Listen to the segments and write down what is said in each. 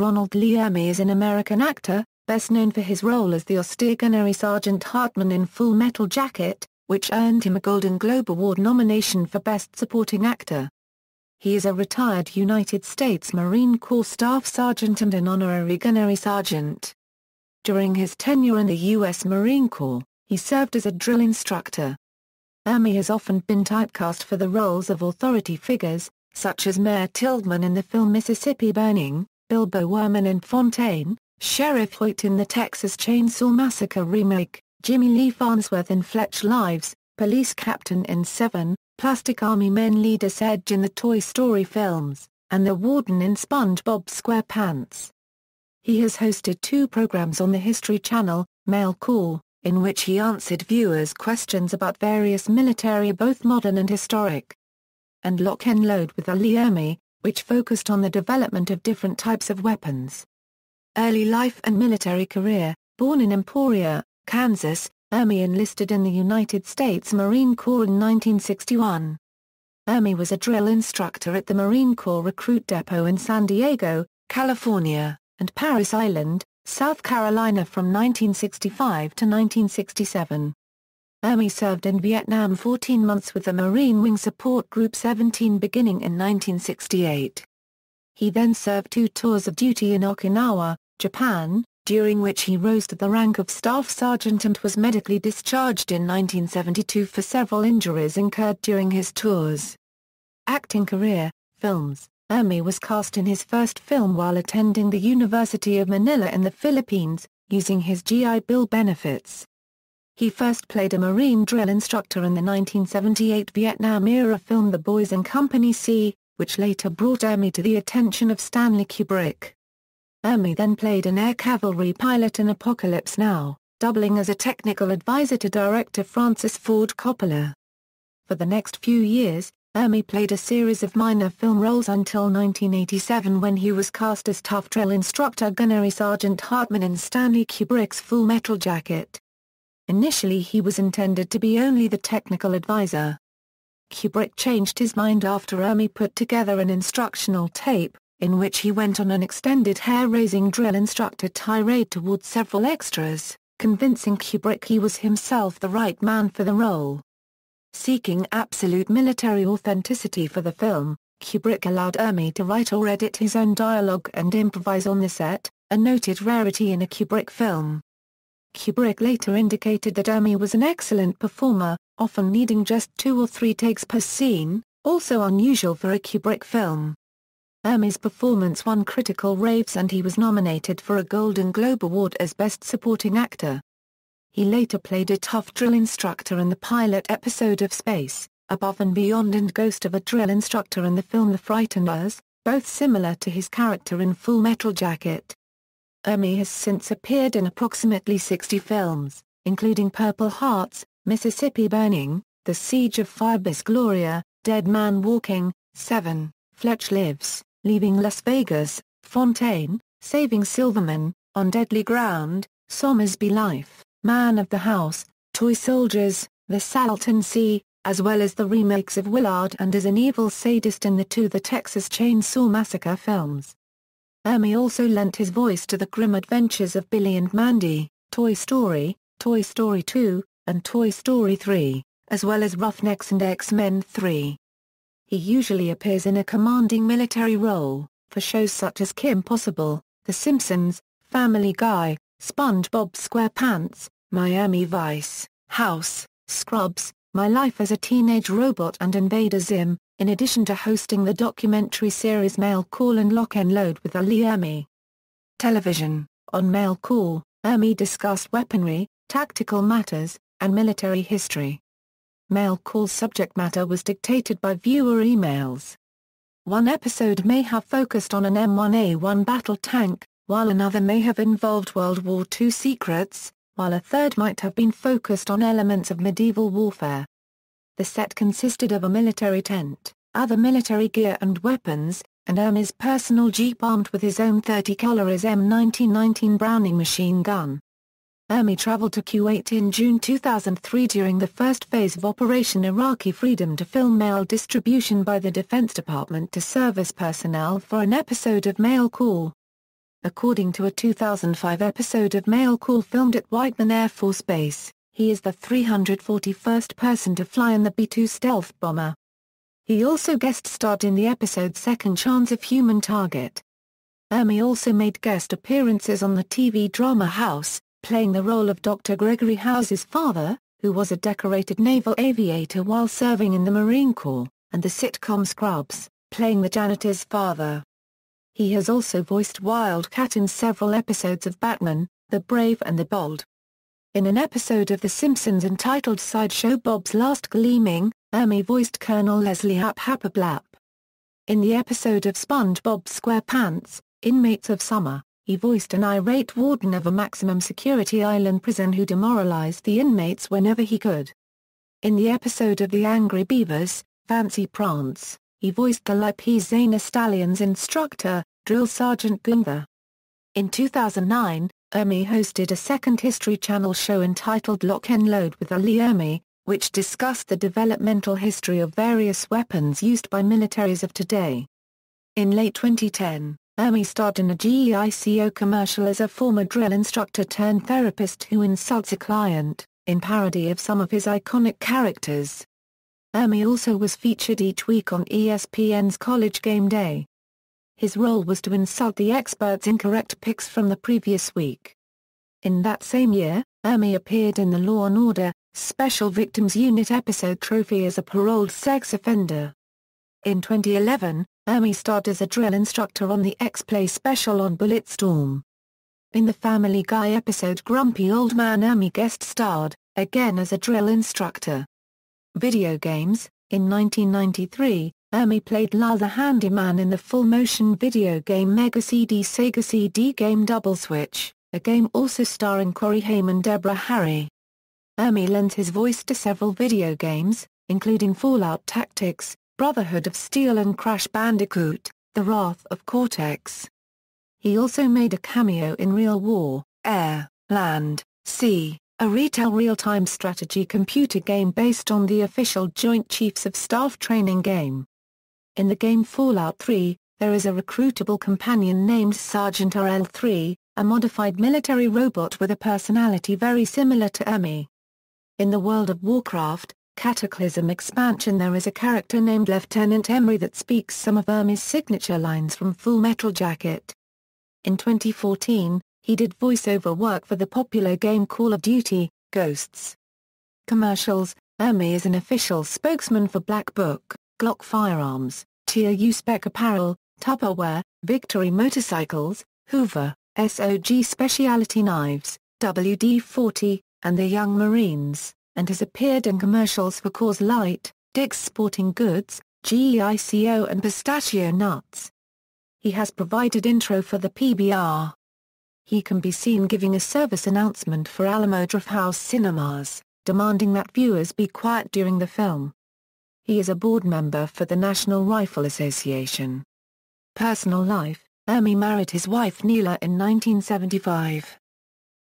Ronald Lee Ermey is an American actor, best known for his role as the austere Gunnery Sergeant Hartman in Full Metal Jacket, which earned him a Golden Globe Award nomination for Best Supporting Actor. He is a retired United States Marine Corps Staff Sergeant and an honorary Gunnery Sergeant. During his tenure in the U.S. Marine Corps, he served as a drill instructor. Ermey has often been typecast for the roles of authority figures, such as Mayor Tilman in the film Mississippi Burning, Bill Bowerman in Prefontaine, Sheriff Hoyt in the Texas Chainsaw Massacre remake, Jimmy Lee Farnsworth in Fletch Lives, Police Captain in Seven, Plastic Army Men leader Sarge in the Toy Story films, and the Warden in SpongeBob SquarePants. He has hosted 2 programs on the History Channel, Mail Call, in which he answered viewers' questions about various military both modern and historic, and Lock and Load with Lee Ermey, which focused on the development of different types of weapons. Early life and military career. Born in Emporia, Kansas, Ermey enlisted in the United States Marine Corps in 1961. Ermey was a drill instructor at the Marine Corps Recruit Depot in San Diego, California, and Parris Island, South Carolina from 1965 to 1967. Ermey served in Vietnam 14 months with the Marine Wing Support Group 17 beginning in 1968. He then served 2 tours of duty in Okinawa, Japan, during which he rose to the rank of Staff Sergeant and was medically discharged in 1972 for several injuries incurred during his tours. Acting career. Films. Ermey was cast in his first film while attending the University of Manila in the Philippines, using his GI Bill benefits. He first played a Marine drill instructor in the 1978 Vietnam-era film The Boys in Company C, which later brought Ermey to the attention of Stanley Kubrick. Ermey then played an air cavalry pilot in Apocalypse Now, doubling as a technical advisor to director Francis Ford Coppola. For the next few years, Ermey played a series of minor film roles until 1987 when he was cast as tough drill instructor Gunnery Sergeant Hartman in Stanley Kubrick's Full Metal Jacket. Initially he was intended to be only the technical advisor. Kubrick changed his mind after Ermey put together an instructional tape, in which he went on an extended hair-raising drill instructor tirade towards several extras, convincing Kubrick he was himself the right man for the role. Seeking absolute military authenticity for the film, Kubrick allowed Ermey to write or edit his own dialogue and improvise on the set, a noted rarity in a Kubrick film. Kubrick later indicated that Ermey was an excellent performer, often needing just 2 or 3 takes per scene, also unusual for a Kubrick film. Ermey's performance won critical raves and he was nominated for a Golden Globe Award as Best Supporting Actor. He later played a tough drill instructor in the pilot episode of Space, Above and Beyond and Ghost of a Drill Instructor in the film The Frighteners, both similar to his character in Full Metal Jacket. Ermey has since appeared in approximately 60 films, including Purple Hearts, Mississippi Burning, The Siege of Firebase Gloria, Dead Man Walking, Seven, Fletch Lives, Leaving Las Vegas, Fontaine, Saving Silverman, On Deadly Ground, Somersby Life, Man of the House, Toy Soldiers, The Salton Sea, as well as the remakes of Willard and as an evil sadist in the Texas Chainsaw Massacre films. Ermey also lent his voice to the grim adventures of Billy and Mandy, Toy Story 2, and Toy Story 3, as well as Roughnecks and X-Men 3. He usually appears in a commanding military role, for shows such as Kim Possible, The Simpsons, Family Guy, SpongeBob SquarePants, Miami Vice, House, Scrubs, My Life as a Teenage Robot and Invader Zim, in addition to hosting the documentary series Mail Call and Lock and Load with Lee Ermey. Television. On Mail Call, Ermey discussed weaponry, tactical matters, and military history. Mail Call's subject matter was dictated by viewer emails. One episode may have focused on an M1A1 battle tank, while another may have involved World War II secrets, while a third might have been focused on elements of medieval warfare. The set consisted of a military tent, other military gear and weapons, and Ermey's personal Jeep armed with his own .30 caliber M1919 Browning machine gun. Ermey traveled to Kuwait in June 2003 during the first phase of Operation Iraqi Freedom to film mail distribution by the Defense Department to service personnel for an episode of Mail Call. According to a 2005 episode of Mail Call filmed at Whiteman Air Force Base, he is the 341st person to fly in the B-2 stealth bomber. He also guest-starred in the episode Second Chance of Human Target. Ermey also made guest appearances on the TV drama House, playing the role of Dr. Gregory House's father, who was a decorated naval aviator while serving in the Marine Corps, and the sitcom Scrubs, playing the janitor's father. He has also voiced Wildcat in several episodes of Batman, The Brave and the Bold. In an episode of The Simpsons entitled Sideshow Bob's Last Gleaming, Ermey voiced Colonel Leslie Happerblap. In the episode of SpongeBob SquarePants, Inmates of Summer, he voiced an irate warden of a maximum security island prison who demoralized the inmates whenever he could. In the episode of The Angry Beavers, Fancy Prance, he voiced the Lipizzaner Stallion's instructor, Drill Sergeant Gunther. In 2009, Ermey hosted a second History Channel show entitled Lock and Load with Lee Ermey, which discussed the developmental history of various weapons used by militaries of today. In late 2010, Ermey starred in a GEICO commercial as a former drill instructor turned therapist who insults a client, in parody of some of his iconic characters. Ermey also was featured each week on ESPN's College Game Day. His role was to insult the experts' incorrect picks from the previous week. In that same year, Ermey appeared in the Law & Order, Special Victims Unit episode Trophy as a paroled sex offender. In 2011, Ermey starred as a drill instructor on the X-Play special on Bulletstorm. In the Family Guy episode Grumpy Old Man, Ermey guest-starred, again as a drill instructor. Video games. In 1993, Ermey played Lyle the Handyman in the full-motion video game Mega CD Sega CD game Double Switch, a game also starring Corey Haim and Deborah Harry. Ermey lent his voice to several video games, including Fallout Tactics, Brotherhood of Steel and Crash Bandicoot, The Wrath of Cortex. He also made a cameo in Real War, Air, Land, Sea, a retail real-time strategy computer game based on the official Joint Chiefs of Staff training game. In the game Fallout 3, there is a recruitable companion named Sergeant RL-3, a modified military robot with a personality very similar to Ermey. In the World of Warcraft, Cataclysm expansion, there is a character named Lieutenant Emery that speaks some of Ermey's signature lines from Full Metal Jacket. In 2014, he did voiceover work for the popular game Call of Duty: Ghosts. Commercials. Ermey is an official spokesman for Black Book, Glock Firearms, TRU Spec Apparel, Tupperware, Victory Motorcycles, Hoover, SOG Specialty Knives, WD-40, and the Young Marines, and has appeared in commercials for Coors Light, Dick's Sporting Goods, GEICO and Pistachio Nuts. He has provided intro for the PBR. He can be seen giving a service announcement for Alamo Drafthouse Cinemas, demanding that viewers be quiet during the film. He is a board member for the National Rifle Association. Personal life. Ermey married his wife Neela in 1975.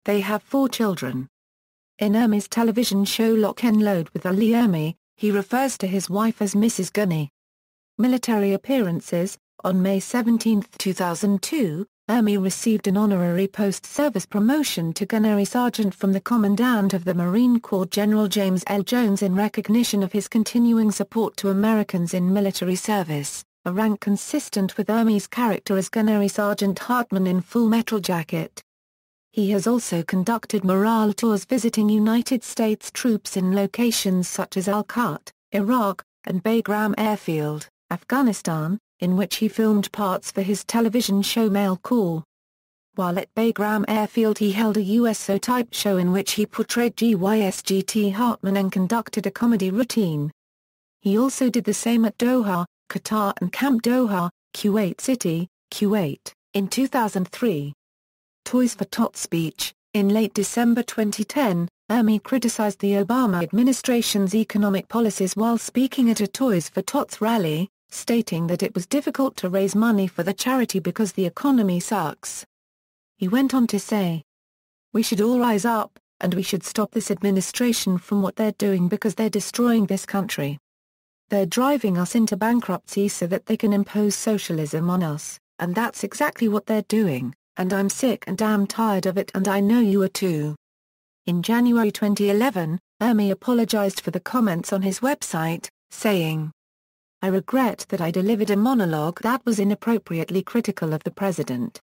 They have 4 children. In Ermey's television show Lock and Load with Lee Ermey, he refers to his wife as Mrs. Gunny. Military appearances. On May 17, 2002, Ermey received an honorary post-service promotion to Gunnery Sergeant from the Commandant of the Marine Corps General James L. Jones in recognition of his continuing support to Americans in military service, a rank consistent with Ermey's character as Gunnery Sergeant Hartman in Full Metal Jacket. He has also conducted morale tours visiting United States troops in locations such as Al-Qat, Iraq, and Bagram Airfield, Afghanistan, in which he filmed parts for his television show Mail Call. While at Bagram Airfield he held a USO-type show in which he portrayed GYSGT Hartman and conducted a comedy routine. He also did the same at Doha, Qatar and Camp Doha, Kuwait City, Kuwait, in 2003. Toys for Tots speech. In late December 2010, Ermey criticized the Obama administration's economic policies while speaking at a Toys for Tots rally, stating that it was difficult to raise money for the charity because the economy sucks. He went on to say, "We should all rise up, and we should stop this administration from what they're doing because they're destroying this country. They're driving us into bankruptcy so that they can impose socialism on us, and that's exactly what they're doing. and I'm sick and damn tired of it, and I know you are too." In January 2011, Ermey apologized for the comments on his website, saying, "I regret that I delivered a monologue that was inappropriately critical of the president.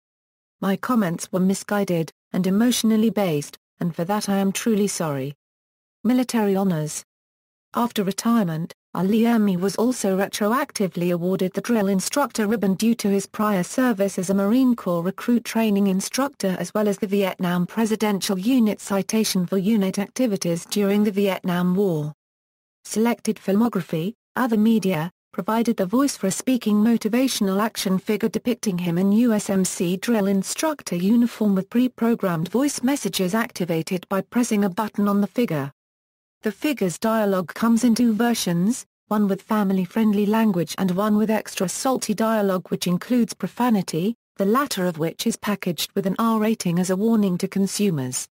My comments were misguided and emotionally based, and for that I am truly sorry." Military honors. After retirement, Lee Ermey was also retroactively awarded the Drill Instructor Ribbon due to his prior service as a Marine Corps recruit training instructor, as well as the Vietnam Presidential Unit Citation for unit activities during the Vietnam War. Selected filmography. Other media provided the voice for a speaking motivational action figure depicting him in USMC drill instructor uniform with pre-programmed voice messages activated by pressing a button on the figure. The figure's dialogue comes in two versions, one with family-friendly language and one with extra salty dialogue which includes profanity, the latter of which is packaged with an R rating as a warning to consumers.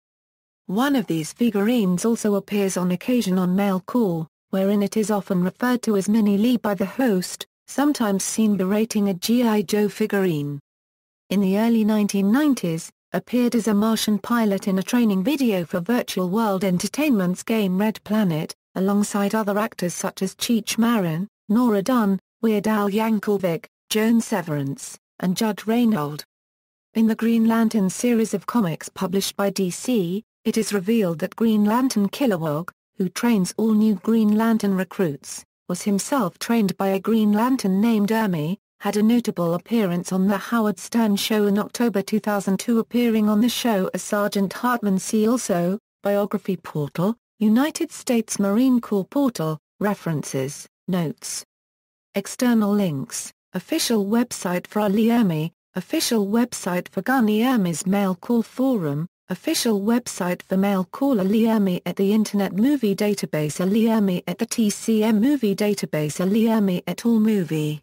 One of these figurines also appears on occasion on Mail Call, wherein it is often referred to as Mini Lee by the host, sometimes seen berating a G.I. Joe figurine. In the early 1990s, appeared as a Martian pilot in a training video for Virtual World Entertainment's game Red Planet, alongside other actors such as Cheech Marin, Nora Dunn, Weird Al Yankovic, Joan Severance, and Judge Reinhold. In the Green Lantern series of comics published by DC, it is revealed that Green Lantern Kilowog, who trains all new Green Lantern recruits, was himself trained by a Green Lantern named Ermey, had a notable appearance on The Howard Stern Show in October 2002, appearing on the show as Sergeant Hartman. See also, Biography Portal, United States Marine Corps Portal, References, Notes. External links, official website for Lee Ermey, official website for Gunnery Ermey's Mail Call Forum, official website for Mail Caller Lee Ermey at the Internet Movie Database Lee Ermey at the TCM Movie Database Lee Ermey at AllMovie.